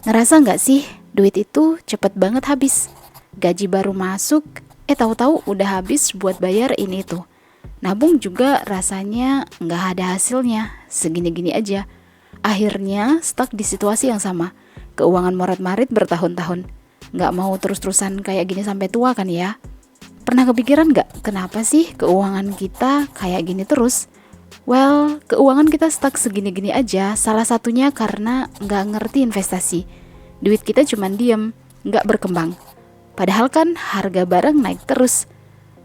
Ngerasa nggak sih, duit itu cepet banget habis. Gaji baru masuk, tahu-tahu udah habis buat bayar ini tuh. Nabung juga rasanya nggak ada hasilnya, segini-gini aja. Akhirnya stuck di situasi yang sama. Keuangan morat-marit bertahun-tahun. Nggak mau terus-terusan kayak gini sampai tua kan ya? Pernah kepikiran nggak kenapa sih keuangan kita kayak gini terus? Well, keuangan kita stuck segini-gini aja, salah satunya karena nggak ngerti investasi. Duit kita cuma diem, nggak berkembang. Padahal kan harga barang naik terus.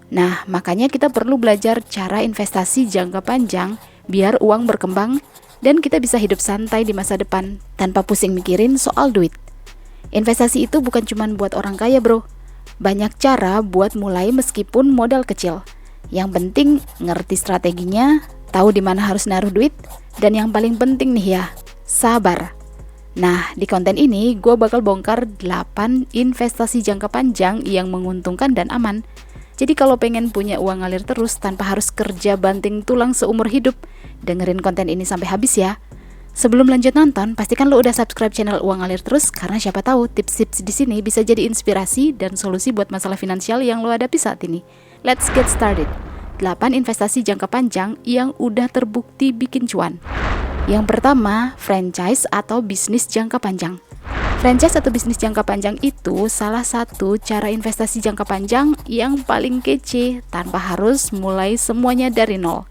Nah, makanya kita perlu belajar cara investasi jangka panjang biar uang berkembang dan kita bisa hidup santai di masa depan tanpa pusing mikirin soal duit. Investasi itu bukan cuma buat orang kaya, bro. Banyak cara buat mulai meskipun modal kecil. Yang penting ngerti strateginya, tahu di mana harus naruh duit, dan yang paling penting nih ya, sabar. Nah, di konten ini gue bakal bongkar 8 investasi jangka panjang yang menguntungkan dan aman. Jadi kalau pengen punya uang ngalir terus tanpa harus kerja banting tulang seumur hidup, dengerin konten ini sampai habis ya. Sebelum lanjut nonton, pastikan lo udah subscribe channel Uang Ngalir Terus karena siapa tahu tips-tips di sini bisa jadi inspirasi dan solusi buat masalah finansial yang lo hadapi saat ini. Let's get started. 8 investasi jangka panjang yang udah terbukti bikin cuan. Yang pertama, franchise atau bisnis jangka panjang. Franchise atau bisnis jangka panjang itu salah satu cara investasi jangka panjang yang paling kece tanpa harus mulai semuanya dari nol.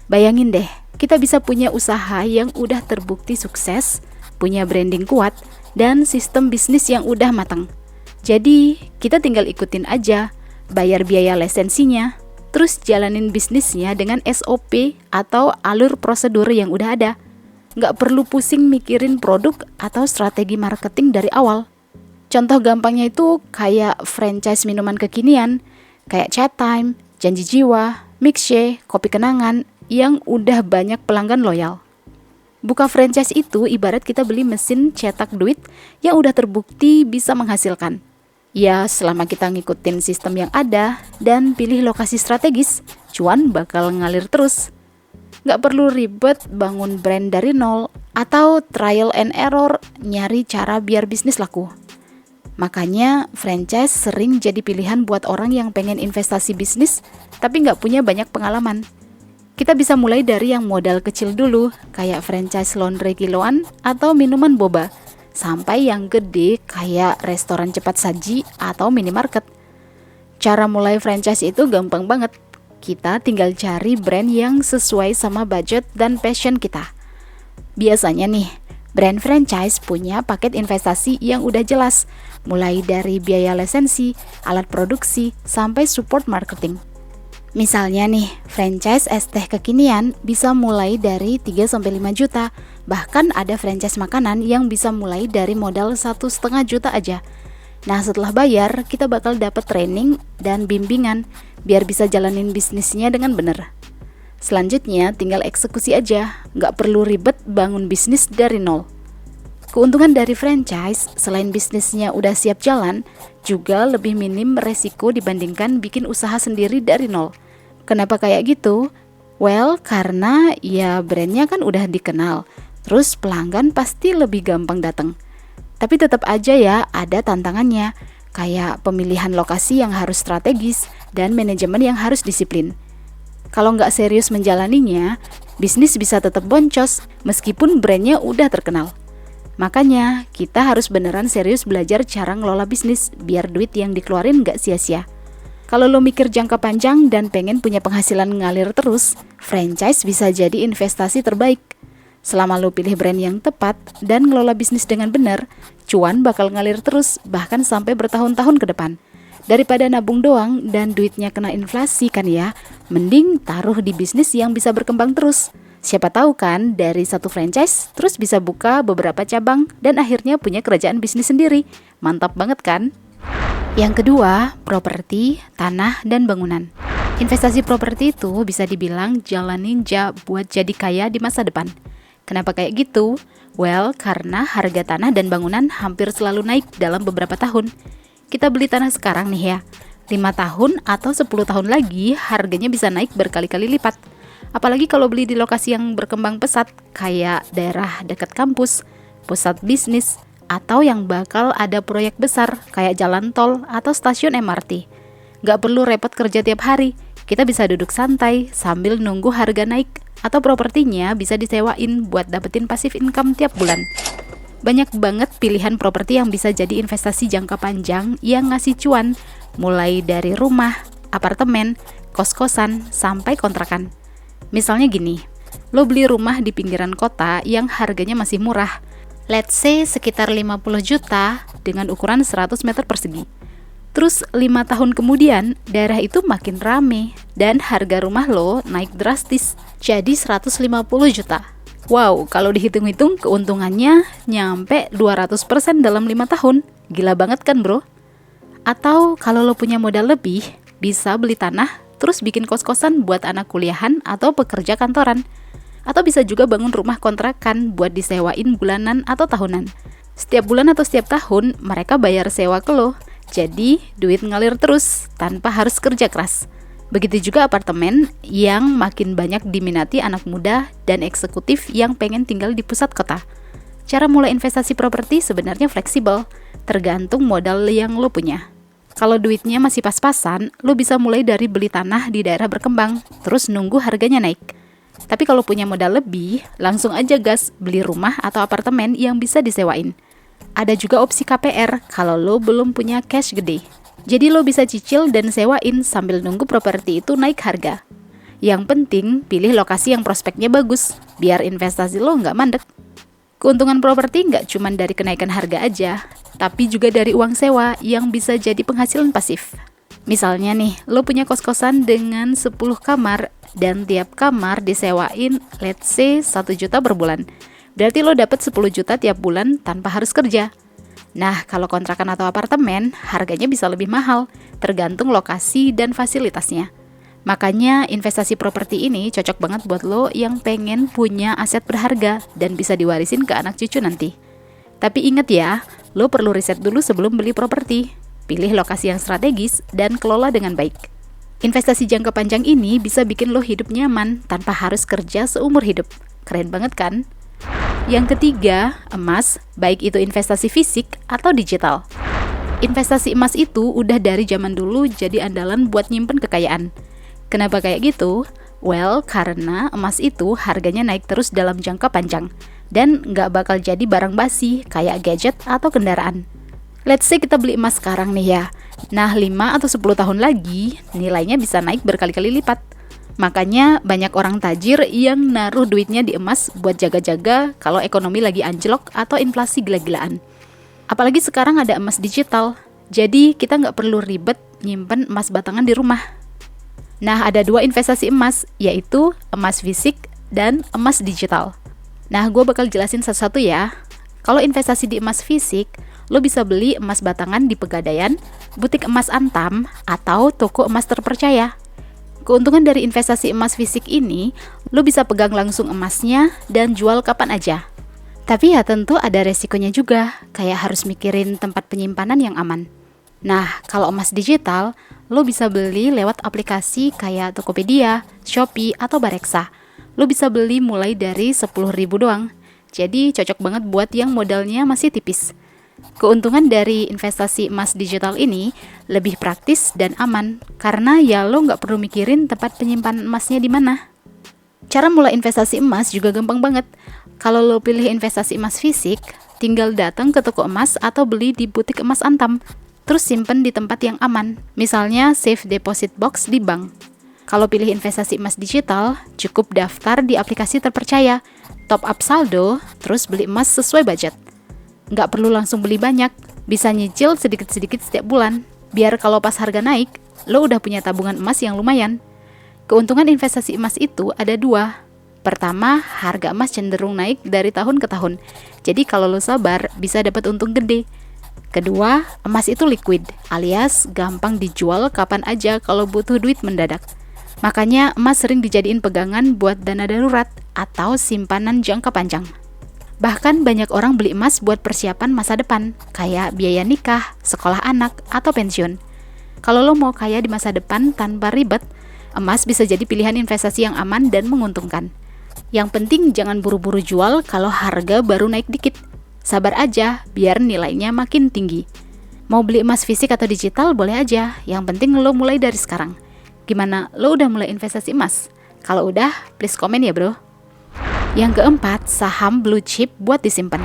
Bayangin deh, kita bisa punya usaha yang udah terbukti sukses, punya branding kuat, dan sistem bisnis yang udah matang. Jadi, kita tinggal ikutin aja, bayar biaya lisensinya, terus jalanin bisnisnya dengan SOP atau alur prosedur yang udah ada. Nggak perlu pusing mikirin produk atau strategi marketing dari awal. Contoh gampangnya itu kayak franchise minuman kekinian, kayak Chat Time, Janji Jiwa, Milkshake, Kopi Kenangan, yang udah banyak pelanggan loyal. Buka franchise itu ibarat kita beli mesin cetak duit yang udah terbukti bisa menghasilkan. Ya, selama kita ngikutin sistem yang ada dan pilih lokasi strategis, cuan bakal ngalir terus. Nggak perlu ribet bangun brand dari nol atau trial and error nyari cara biar bisnis laku. Makanya franchise sering jadi pilihan buat orang yang pengen investasi bisnis tapi nggak punya banyak pengalaman. Kita bisa mulai dari yang modal kecil dulu, kayak franchise laundry kiloan atau minuman boba, sampai yang gede kayak restoran cepat saji atau minimarket. Cara mulai franchise itu gampang banget. Kita tinggal cari brand yang sesuai sama budget dan passion kita. Biasanya nih, brand franchise punya paket investasi yang udah jelas, mulai dari biaya lisensi, alat produksi, sampai support marketing. Misalnya nih, franchise es teh kekinian bisa mulai dari 3-5 juta. Bahkan ada franchise makanan yang bisa mulai dari modal 1,5 juta aja. Nah, setelah bayar, kita bakal dapat training dan bimbingan biar bisa jalanin bisnisnya dengan bener. Selanjutnya, tinggal eksekusi aja. Nggak perlu ribet bangun bisnis dari nol. Keuntungan dari franchise, selain bisnisnya udah siap jalan, juga lebih minim resiko dibandingkan bikin usaha sendiri dari nol. Kenapa kayak gitu? Well, karena ya brandnya kan udah dikenal, terus pelanggan pasti lebih gampang datang. Tapi tetap aja ya ada tantangannya, kayak pemilihan lokasi yang harus strategis dan manajemen yang harus disiplin. Kalau nggak serius menjalaninya, bisnis bisa tetap boncos meskipun brandnya udah terkenal. Makanya, kita harus beneran serius belajar cara ngelola bisnis biar duit yang dikeluarin nggak sia-sia. Kalau lo mikir jangka panjang dan pengen punya penghasilan ngalir terus, franchise bisa jadi investasi terbaik. Selama lo pilih brand yang tepat dan ngelola bisnis dengan benar, cuan bakal ngalir terus bahkan sampai bertahun-tahun ke depan. Daripada nabung doang dan duitnya kena inflasi kan ya, mending taruh di bisnis yang bisa berkembang terus. Siapa tahu kan dari satu franchise terus bisa buka beberapa cabang dan akhirnya punya kerajaan bisnis sendiri. Mantap banget kan? Yang kedua, properti, tanah, dan bangunan. Investasi properti itu bisa dibilang jalan ninja buat jadi kaya di masa depan. Kenapa kayak gitu? Well, karena harga tanah dan bangunan hampir selalu naik dalam beberapa tahun. Kita beli tanah sekarang nih ya, 5 tahun atau 10 tahun lagi harganya bisa naik berkali-kali lipat. Apalagi kalau beli di lokasi yang berkembang pesat, kayak daerah dekat kampus, pusat bisnis, atau yang bakal ada proyek besar kayak jalan tol atau stasiun MRT. Nggak perlu repot kerja tiap hari, kita bisa duduk santai sambil nunggu harga naik, atau propertinya bisa disewain buat dapetin passive income tiap bulan. Banyak banget pilihan properti yang bisa jadi investasi jangka panjang yang ngasih cuan, mulai dari rumah, apartemen, kos-kosan, sampai kontrakan. Misalnya gini, lo beli rumah di pinggiran kota yang harganya masih murah, let's say sekitar 50 juta dengan ukuran 100 meter persegi. Terus 5 tahun kemudian, daerah itu makin rame dan harga rumah lo naik drastis, jadi 150 juta. Wow, kalau dihitung-hitung keuntungannya nyampe 200% dalam 5 tahun. Gila banget kan bro? Atau kalau lo punya modal lebih, bisa beli tanah, terus bikin kos-kosan buat anak kuliahan atau pekerja kantoran. Atau bisa juga bangun rumah kontrakan buat disewain bulanan atau tahunan. Setiap bulan atau setiap tahun, mereka bayar sewa ke lo. Jadi, duit ngalir terus, tanpa harus kerja keras. Begitu juga apartemen yang makin banyak diminati anak muda dan eksekutif yang pengen tinggal di pusat kota. Cara mulai investasi properti sebenarnya fleksibel, tergantung modal yang lo punya. Kalau duitnya masih pas-pasan, lo bisa mulai dari beli tanah di daerah berkembang, terus nunggu harganya naik. Tapi kalau punya modal lebih, langsung aja gas beli rumah atau apartemen yang bisa disewain. Ada juga opsi KPR kalau lo belum punya cash gede. Jadi lo bisa cicil dan sewain sambil nunggu properti itu naik harga. Yang penting, pilih lokasi yang prospeknya bagus, biar investasi lo nggak mandek. Keuntungan properti nggak cuma dari kenaikan harga aja, tapi juga dari uang sewa yang bisa jadi penghasilan pasif. Misalnya nih, lo punya kos-kosan dengan 10 kamar dan tiap kamar disewain let's say 1 juta per bulan. Berarti lo dapat 10 juta tiap bulan tanpa harus kerja. Nah, kalau kontrakan atau apartemen, harganya bisa lebih mahal, tergantung lokasi dan fasilitasnya. Makanya investasi properti ini cocok banget buat lo yang pengen punya aset berharga dan bisa diwarisin ke anak cucu nanti. Tapi ingat ya, lo perlu riset dulu sebelum beli properti. Pilih lokasi yang strategis dan kelola dengan baik. Investasi jangka panjang ini bisa bikin lo hidup nyaman tanpa harus kerja seumur hidup. Keren banget kan? Yang ketiga, emas, baik itu investasi fisik atau digital. Investasi emas itu udah dari zaman dulu jadi andalan buat nyimpen kekayaan. Kenapa kayak gitu? Well, karena emas itu harganya naik terus dalam jangka panjang dan nggak bakal jadi barang basi kayak gadget atau kendaraan. Let's say kita beli emas sekarang nih ya. Nah, 5 atau 10 tahun lagi, nilainya bisa naik berkali-kali lipat. Makanya banyak orang tajir yang naruh duitnya di emas buat jaga-jaga kalau ekonomi lagi anjlok atau inflasi gila-gilaan. Apalagi sekarang ada emas digital, jadi kita nggak perlu ribet nyimpen emas batangan di rumah. Nah, ada 2 investasi emas, yaitu emas fisik dan emas digital. Nah, gue bakal jelasin satu-satu ya. Kalau investasi di emas fisik, lo bisa beli emas batangan di Pegadaian, butik emas Antam, atau toko emas terpercaya. Keuntungan dari investasi emas fisik ini, lo bisa pegang langsung emasnya dan jual kapan aja. Tapi ya tentu ada resikonya juga, kayak harus mikirin tempat penyimpanan yang aman. Nah, kalau emas digital, lo bisa beli lewat aplikasi kayak Tokopedia, Shopee, atau Bareksa. Lo bisa beli mulai dari 10.000 doang. Jadi cocok banget buat yang modalnya masih tipis. Keuntungan dari investasi emas digital ini lebih praktis dan aman karena ya lo nggak perlu mikirin tempat penyimpanan emasnya di mana. Cara mulai investasi emas juga gampang banget. Kalau lo pilih investasi emas fisik, tinggal datang ke toko emas atau beli di butik emas Antam, terus simpen di tempat yang aman, misalnya safe deposit box di bank. Kalau pilih investasi emas digital, cukup daftar di aplikasi terpercaya, top up saldo, terus beli emas sesuai budget. Nggak perlu langsung beli banyak, bisa nyicil sedikit-sedikit setiap bulan, biar kalau pas harga naik, lo udah punya tabungan emas yang lumayan. Keuntungan investasi emas itu ada 2. Pertama, harga emas cenderung naik dari tahun ke tahun, jadi kalau lo sabar, bisa dapat untung gede. Kedua, emas itu liquid, alias gampang dijual kapan aja kalau butuh duit mendadak. Makanya emas sering dijadiin pegangan buat dana darurat atau simpanan jangka panjang. Bahkan banyak orang beli emas buat persiapan masa depan, kayak biaya nikah, sekolah anak, atau pensiun. Kalau lo mau kaya di masa depan tanpa ribet, emas bisa jadi pilihan investasi yang aman dan menguntungkan. Yang penting jangan buru-buru jual kalau harga baru naik dikit. Sabar aja, biar nilainya makin tinggi. Mau beli emas fisik atau digital boleh aja, yang penting lo mulai dari sekarang. Gimana, lo udah mulai investasi emas? Kalau udah, please komen ya bro. Yang keempat, saham blue chip buat disimpan.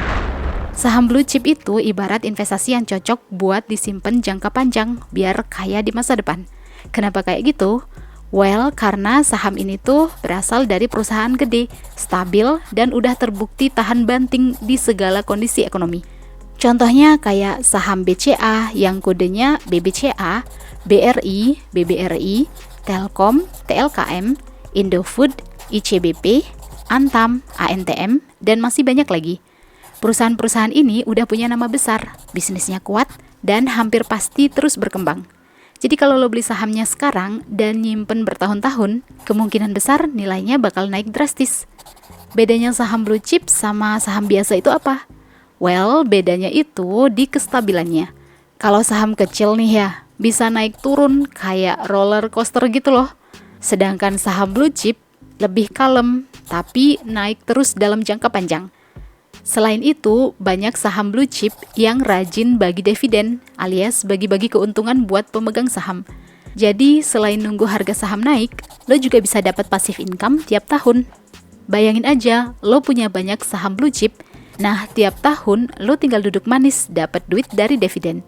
Saham blue chip itu ibarat investasi yang cocok buat disimpan jangka panjang, biar kaya di masa depan. Kenapa kayak gitu? Well, karena saham ini tuh berasal dari perusahaan gede, stabil, dan udah terbukti tahan banting di segala kondisi ekonomi. Contohnya kayak saham BCA yang kodenya BBCA, BRI, BBRI, Telkom, TLKM, Indofood, ICBP, Antam, ANTM, dan masih banyak lagi. Perusahaan-perusahaan ini udah punya nama besar, bisnisnya kuat, dan hampir pasti terus berkembang. Jadi kalau lo beli sahamnya sekarang dan nyimpen bertahun-tahun, kemungkinan besar nilainya bakal naik drastis. Bedanya saham blue chip sama saham biasa itu apa? Well, bedanya itu di kestabilannya. Kalau saham kecil nih ya, bisa naik turun kayak roller coaster gitu loh. Sedangkan saham blue chip lebih kalem, tapi naik terus dalam jangka panjang. Selain itu, banyak saham blue chip yang rajin bagi dividen, alias bagi-bagi keuntungan buat pemegang saham. Jadi, selain nunggu harga saham naik, lo juga bisa dapat passive income tiap tahun. Bayangin aja, lo punya banyak saham blue chip. Nah, tiap tahun lo tinggal duduk manis dapat duit dari dividen.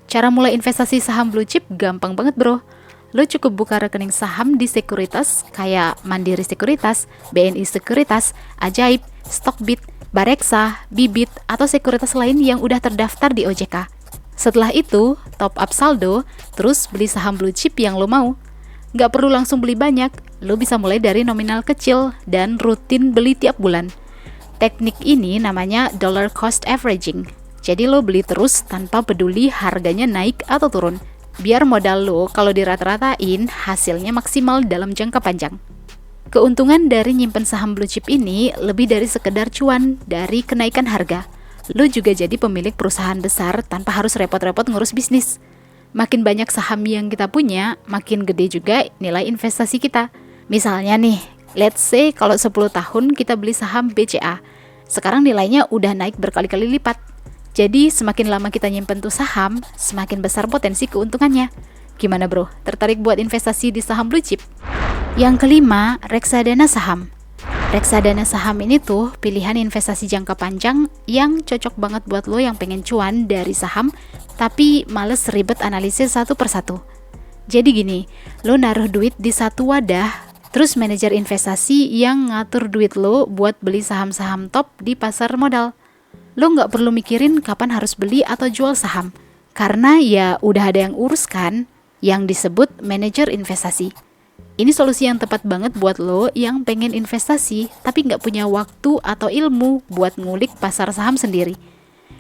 Cara mulai investasi saham blue chip gampang banget bro. Lo cukup buka rekening saham di sekuritas kayak Mandiri Sekuritas, BNI Sekuritas, Ajaib, Stockbit, Bareksa, Bibit, atau sekuritas lain yang udah terdaftar di OJK. Setelah itu, top up saldo, terus beli saham blue chip yang lo mau. Nggak perlu langsung beli banyak, lo bisa mulai dari nominal kecil dan rutin beli tiap bulan. Teknik ini namanya dollar cost averaging. Jadi lo beli terus tanpa peduli harganya naik atau turun. Biar modal lo kalau dirata-ratain hasilnya maksimal dalam jangka panjang. Keuntungan dari nyimpen saham blue chip ini lebih dari sekedar cuan dari kenaikan harga. Lo juga jadi pemilik perusahaan besar tanpa harus repot-repot ngurus bisnis. Makin banyak saham yang kita punya, makin gede juga nilai investasi kita. Misalnya nih, let's say kalau 10 tahun kita beli saham BCA, sekarang nilainya udah naik berkali-kali lipat. Jadi semakin lama kita nyimpen tuh saham, semakin besar potensi keuntungannya. Gimana bro, tertarik buat investasi di saham blue chip? Yang kelima, reksadana saham. Reksadana saham ini tuh pilihan investasi jangka panjang yang cocok banget buat lo yang pengen cuan dari saham, tapi males ribet analisis satu persatu. Jadi gini, lo naruh duit di satu wadah, terus manajer investasi yang ngatur duit lo buat beli saham-saham top di pasar modal. Lo nggak perlu mikirin kapan harus beli atau jual saham, karena ya udah ada yang urus kan, yang disebut manajer investasi. Ini solusi yang tepat banget buat lo yang pengen investasi, tapi nggak punya waktu atau ilmu buat ngulik pasar saham sendiri.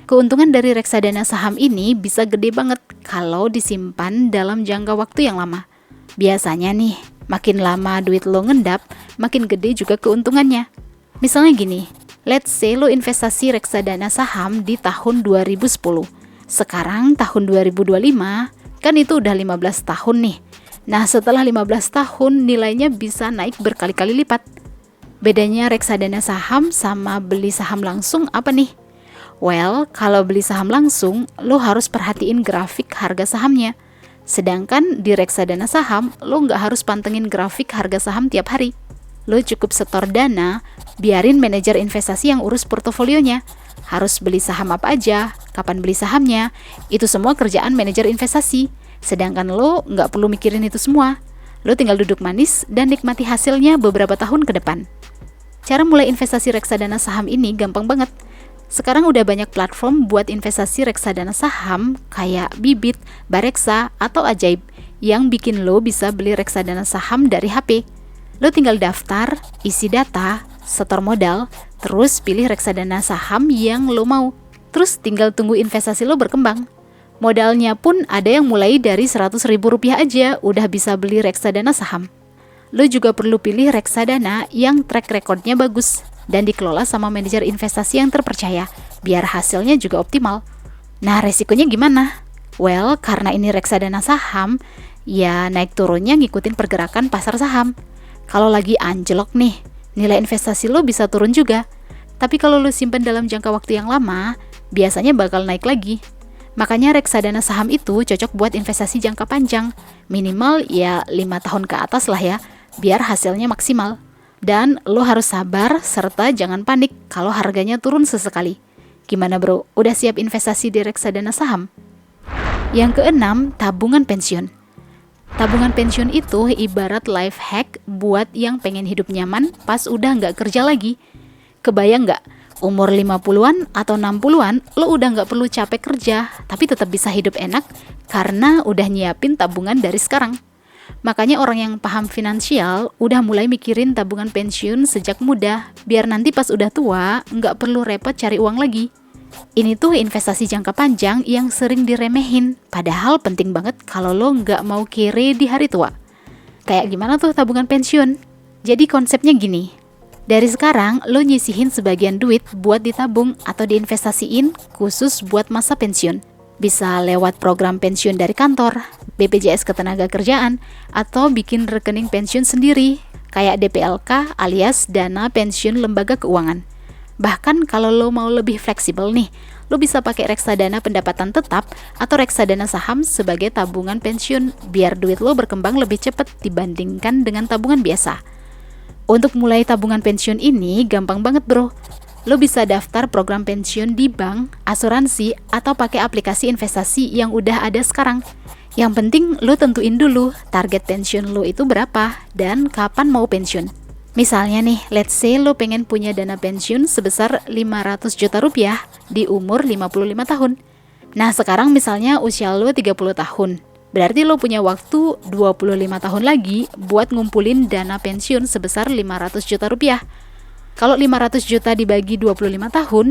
Keuntungan dari reksadana saham ini bisa gede banget kalau disimpan dalam jangka waktu yang lama. Biasanya nih, makin lama duit lo ngendap, makin gede juga keuntungannya. Misalnya gini, let's say lo investasi reksadana saham di tahun 2010. Sekarang tahun 2025, kan itu udah 15 tahun nih. Nah, setelah 15 tahun nilainya bisa naik berkali-kali lipat. Bedanya reksadana saham sama beli saham langsung apa nih? Well, kalau beli saham langsung, lo harus perhatiin grafik harga sahamnya. Sedangkan di reksadana saham, lo nggak harus pantengin grafik harga saham tiap hari. Lo cukup setor dana, biarin manajer investasi yang urus portofolionya. Harus beli saham apa aja, kapan beli sahamnya, itu semua kerjaan manajer investasi. Sedangkan lo nggak perlu mikirin itu semua. Lo tinggal duduk manis dan nikmati hasilnya beberapa tahun ke depan. Cara mulai investasi reksadana saham ini gampang banget. Sekarang udah banyak platform buat investasi reksadana saham kayak Bibit, Bareksa, atau Ajaib yang bikin lo bisa beli reksadana saham dari HP. Lo tinggal daftar, isi data, setor modal, terus pilih reksadana saham yang lo mau. Terus tinggal tunggu investasi lo berkembang. Modalnya pun ada yang mulai dari Rp100.000 aja udah bisa beli reksadana saham. Lo juga perlu pilih reksadana yang track recordnya bagus dan dikelola sama manajer investasi yang terpercaya, biar hasilnya juga optimal. Nah, resikonya gimana? Well, karena ini reksadana saham, ya naik turunnya ngikutin pergerakan pasar saham. Kalau lagi anjlok nih, nilai investasi lo bisa turun juga. Tapi kalau lo simpen dalam jangka waktu yang lama, biasanya bakal naik lagi. Makanya reksadana saham itu cocok buat investasi jangka panjang. Minimal ya 5 tahun ke atas lah ya, biar hasilnya maksimal. Dan lo harus sabar serta jangan panik kalau harganya turun sesekali. Gimana bro, udah siap investasi di reksadana saham? Yang keenam, tabungan pensiun. Tabungan pensiun itu ibarat life hack buat yang pengen hidup nyaman pas udah nggak kerja lagi. Kebayang nggak, umur 50-an atau 60-an lo udah nggak perlu capek kerja, tapi tetap bisa hidup enak karena udah nyiapin tabungan dari sekarang. Makanya orang yang paham finansial udah mulai mikirin tabungan pensiun sejak muda, biar nanti pas udah tua nggak perlu repot cari uang lagi. Ini tuh investasi jangka panjang yang sering diremehin, padahal penting banget kalau lo nggak mau kere di hari tua. Kayak gimana tuh tabungan pensiun? Jadi konsepnya gini, dari sekarang lo nyisihin sebagian duit buat ditabung atau diinvestasiin khusus buat masa pensiun. Bisa lewat program pensiun dari kantor, BPJS Ketenagakerjaan, atau bikin rekening pensiun sendiri, kayak DPLK alias dana pensiun lembaga keuangan. Bahkan kalau lo mau lebih fleksibel nih, lo bisa pakai reksadana pendapatan tetap atau reksadana saham sebagai tabungan pensiun, biar duit lo berkembang lebih cepat dibandingkan dengan tabungan biasa. Untuk mulai tabungan pensiun ini gampang banget bro. Lo bisa daftar program pensiun di bank, asuransi, atau pakai aplikasi investasi yang udah ada sekarang. Yang penting lo tentuin dulu target pensiun lo itu berapa dan kapan mau pensiun. Misalnya nih, let's say lo pengen punya dana pensiun sebesar 500 juta rupiah di umur 55 tahun. Nah sekarang misalnya usia lo 30 tahun. Berarti lo punya waktu 25 tahun lagi buat ngumpulin dana pensiun sebesar 500 juta rupiah. Kalau 500 juta dibagi 25 tahun,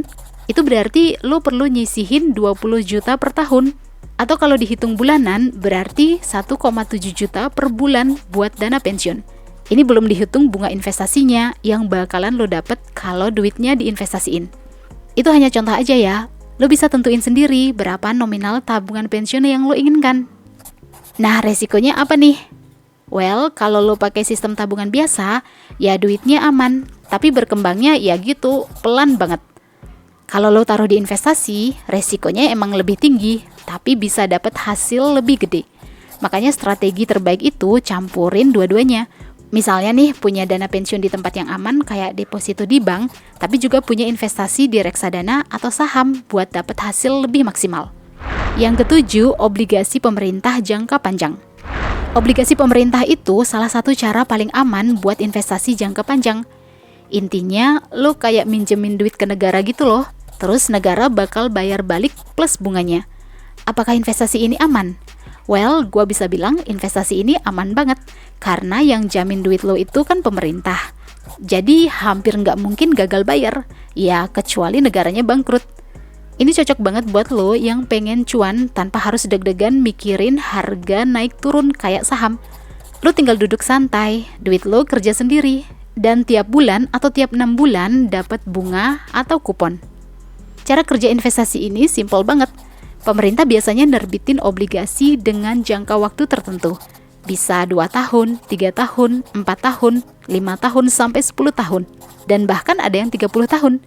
itu berarti lo perlu nyisihin 20 juta per tahun. Atau kalau dihitung bulanan, berarti 1,7 juta per bulan buat dana pensiun. Ini belum dihitung bunga investasinya yang bakalan lo dapet kalau duitnya diinvestasiin. Itu hanya contoh aja ya, lo bisa tentuin sendiri berapa nominal tabungan pensiun yang lo inginkan. Nah, resikonya apa nih? Well, kalau lo pakai sistem tabungan biasa, ya duitnya aman, tapi berkembangnya ya gitu, pelan banget. Kalau lo taruh di investasi, resikonya emang lebih tinggi, tapi bisa dapat hasil lebih gede. Makanya strategi terbaik itu campurin dua-duanya. Misalnya nih punya dana pensiun di tempat yang aman kayak deposito di bank, tapi juga punya investasi di reksadana atau saham buat dapat hasil lebih maksimal. Yang ketujuh, obligasi pemerintah jangka panjang. Obligasi pemerintah itu salah satu cara paling aman buat investasi jangka panjang. Intinya, lo kayak minjemin duit ke negara gitu loh, terus negara bakal bayar balik plus bunganya. Apakah investasi ini aman? Well, gua bisa bilang investasi ini aman banget, karena yang jamin duit lo itu kan pemerintah. Jadi hampir nggak mungkin gagal bayar, ya kecuali negaranya bangkrut. Ini cocok banget buat lo yang pengen cuan tanpa harus deg-degan mikirin harga naik turun kayak saham. Lo tinggal duduk santai, duit lo kerja sendiri, dan tiap bulan atau tiap 6 bulan dapat bunga atau kupon. Cara kerja investasi ini simple banget. Pemerintah biasanya nerbitin obligasi dengan jangka waktu tertentu. Bisa 2 tahun, 3 tahun, 4 tahun, 5 tahun, sampai 10 tahun. Dan bahkan ada yang 30 tahun.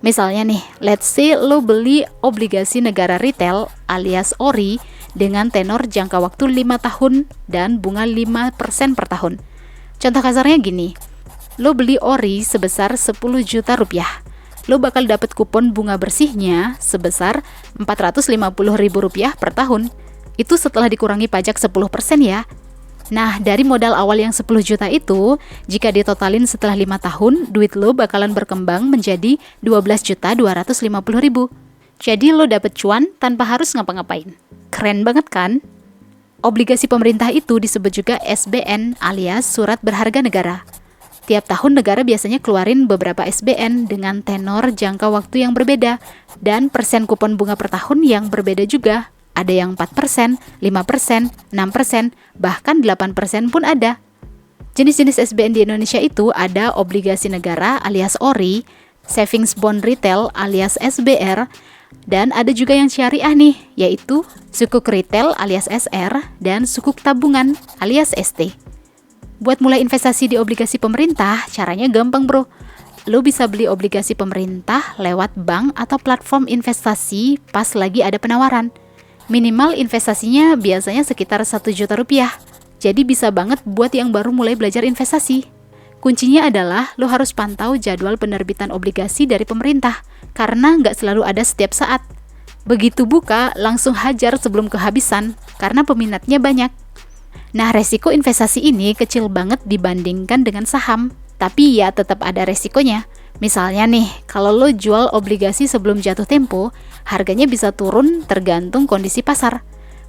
Misalnya nih, let's say lo beli obligasi negara retail alias ORI dengan tenor jangka waktu 5 tahun dan bunga 5% per tahun. Contoh kasarnya gini, lo beli ORI sebesar 10 juta rupiah. Lo bakal dapat kupon bunga bersihnya sebesar Rp450.000 per tahun. Itu setelah dikurangi pajak 10% ya. Nah, dari modal awal yang 10 juta itu, jika ditotalin setelah 5 tahun, duit lo bakalan berkembang menjadi Rp12.250.000. Jadi lo dapet cuan tanpa harus ngapa-ngapain. Keren banget kan? Obligasi pemerintah itu disebut juga SBN alias Surat Berharga Negara. Tiap tahun negara biasanya keluarin beberapa SBN dengan tenor jangka waktu yang berbeda dan persen kupon bunga per tahun yang berbeda juga. Ada yang 4%, 5%, 6%, bahkan 8% pun ada. Jenis-jenis SBN di Indonesia itu ada obligasi negara alias ORI, savings bond retail alias SBR, dan ada juga yang syariah nih, yaitu sukuk retail alias SR dan sukuk tabungan alias ST. Buat mulai investasi di obligasi pemerintah, caranya gampang bro. lo bisa beli obligasi pemerintah lewat bank atau platform investasi pas lagi ada penawaran. Minimal investasinya biasanya sekitar 1 juta rupiah. Jadi bisa banget buat yang baru mulai belajar investasi. Kuncinya adalah lo harus pantau jadwal penerbitan obligasi dari pemerintah, karena nggak selalu ada setiap saat. Begitu buka, langsung hajar sebelum kehabisan, karena peminatnya banyak. Nah, resiko investasi ini kecil banget dibandingkan dengan saham. Tapi ya tetap ada resikonya. Misalnya nih, kalau lo jual obligasi sebelum jatuh tempo, harganya bisa turun tergantung kondisi pasar.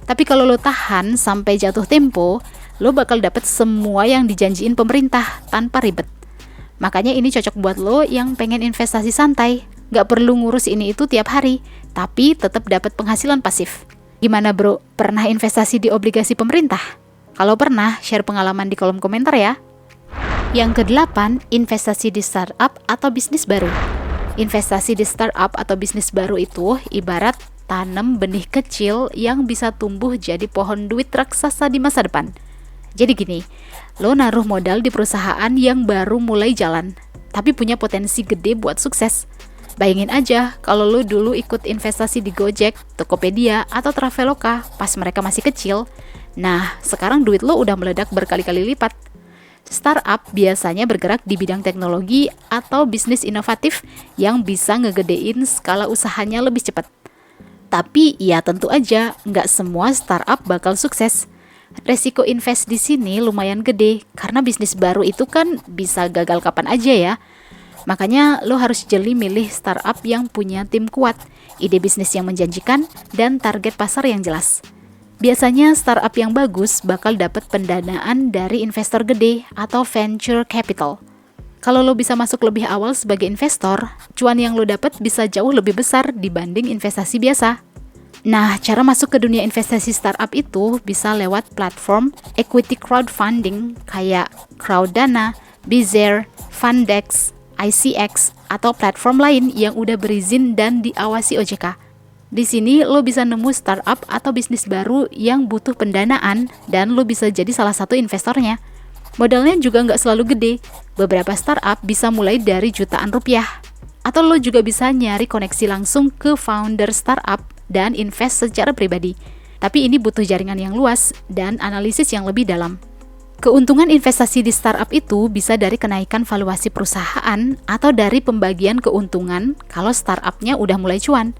Tapi kalau lo tahan sampai jatuh tempo, lo bakal dapet semua yang dijanjiin pemerintah tanpa ribet. Makanya ini cocok buat lo yang pengen investasi santai. Gak perlu ngurus ini itu tiap hari, tapi tetap dapat penghasilan pasif. Gimana bro, pernah investasi di obligasi pemerintah? Kalau pernah, share pengalaman di kolom komentar ya. Yang ke-8, investasi di startup atau bisnis baru. Investasi di startup atau bisnis baru itu ibarat tanam benih kecil yang bisa tumbuh jadi pohon duit raksasa di masa depan. Jadi gini, lo naruh modal di perusahaan yang baru mulai jalan, tapi punya potensi gede buat sukses. Bayangin aja kalau lo dulu ikut investasi di Gojek, Tokopedia, atau Traveloka pas mereka masih kecil. Nah, sekarang duit lo udah meledak berkali-kali lipat. Startup biasanya bergerak di bidang teknologi atau bisnis inovatif yang bisa ngegedein skala usahanya lebih cepat. Tapi ya tentu aja nggak semua startup bakal sukses. Resiko invest di sini lumayan gede karena bisnis baru itu kan bisa gagal kapan aja ya. Makanya lo harus jeli milih startup yang punya tim kuat, ide bisnis yang menjanjikan, dan target pasar yang jelas. Biasanya startup yang bagus bakal dapat pendanaan dari investor gede atau venture capital. Kalau lo bisa masuk lebih awal sebagai investor, cuan yang lo dapat bisa jauh lebih besar dibanding investasi biasa. Nah, cara masuk ke dunia investasi startup itu bisa lewat platform equity crowdfunding kayak Crowdana, Bizzer, Fundex, ICX, atau platform lain yang udah berizin dan diawasi OJK. Di sini lo bisa nemu startup atau bisnis baru yang butuh pendanaan dan lo bisa jadi salah satu investornya. Modalnya juga nggak selalu gede. Beberapa startup bisa mulai dari jutaan rupiah. Atau lo juga bisa nyari koneksi langsung ke founder startup dan invest secara pribadi. Tapi ini butuh jaringan yang luas dan analisis yang lebih dalam. Keuntungan investasi di startup itu bisa dari kenaikan valuasi perusahaan atau dari pembagian keuntungan kalau startupnya udah mulai cuan.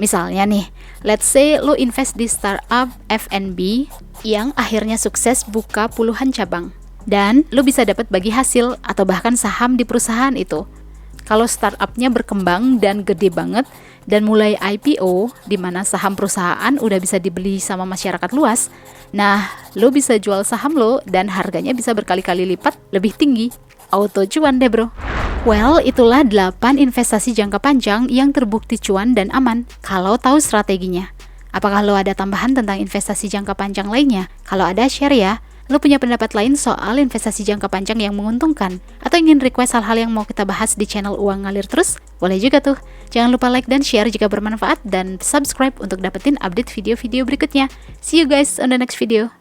Misalnya nih, let's say lo invest di startup F&B yang akhirnya sukses buka puluhan cabang. Dan lo bisa dapat bagi hasil atau bahkan saham di perusahaan itu. Kalau startupnya berkembang dan gede banget dan mulai IPO, di mana saham perusahaan udah bisa dibeli sama masyarakat luas, nah lo bisa jual saham lo dan harganya bisa berkali-kali lipat lebih tinggi. Auto cuan deh bro. Well, itulah 8 investasi jangka panjang yang terbukti cuan dan aman kalau tahu strateginya. Apakah lo ada tambahan tentang investasi jangka panjang lainnya? Kalau ada, share ya. Lo punya pendapat lain soal investasi jangka panjang yang menguntungkan? Atau ingin request hal-hal yang mau kita bahas di channel Uang Ngalir Terus? Boleh juga tuh. Jangan lupa like dan share jika bermanfaat dan subscribe untuk dapetin update video-video berikutnya. See you guys on the next video.